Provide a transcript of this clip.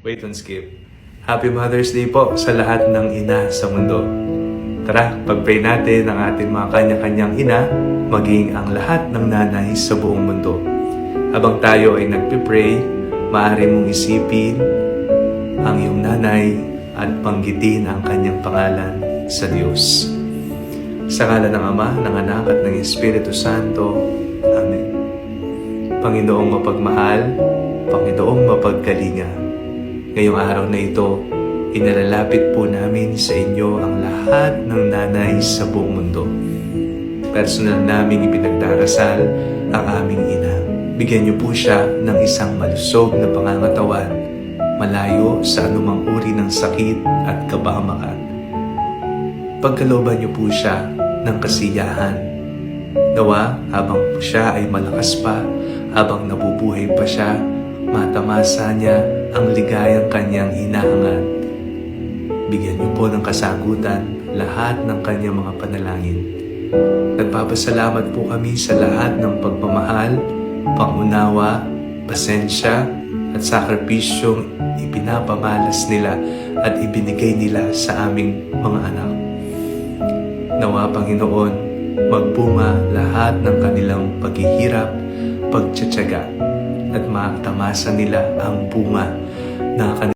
Wait and skip. Happy Mother's Day po sa lahat ng ina sa mundo. Tara, pag-pray natin ang ating mga kanya-kanyang ina, maging ang lahat ng nanay sa buong mundo. Habang tayo ay nagpipray, maaari mong isipin ang iyong nanay at banggitin ang kanyang pangalan sa Diyos. Sa ngalan ng Ama, ng Anak at ng Espiritu Santo. Amen. Panginoong mapagmahal, Panginoong mapagkalinga, ngayong araw na ito, inalalapit po namin sa inyo ang lahat ng nanay sa buong mundo. Personal naming ipinagdarasal ang aming ina. Bigyan niyo po siya ng isang malusog na pangangatawan, malayo sa anumang uri ng sakit at kabamakan. Pagkalooban niyo po siya ng kasiyahan. Nawa, habang siya ay malakas pa, habang nabubuhay pa siya, matamasa niya ang ligayang kanyang hinahangad. Bigyan niyo po ng kasagutan lahat ng kanyang mga panalangin. Nagpapasalamat po kami sa lahat ng pagmamahal, pangunawa, pasensya at sakripisyong ipinapamalas nila at ibinigay nila sa aming mga anak. Nawa, Panginoon, magbunga lahat ng kanilang paghihirap, pagtsatsaga at matamasa nila ang bunga na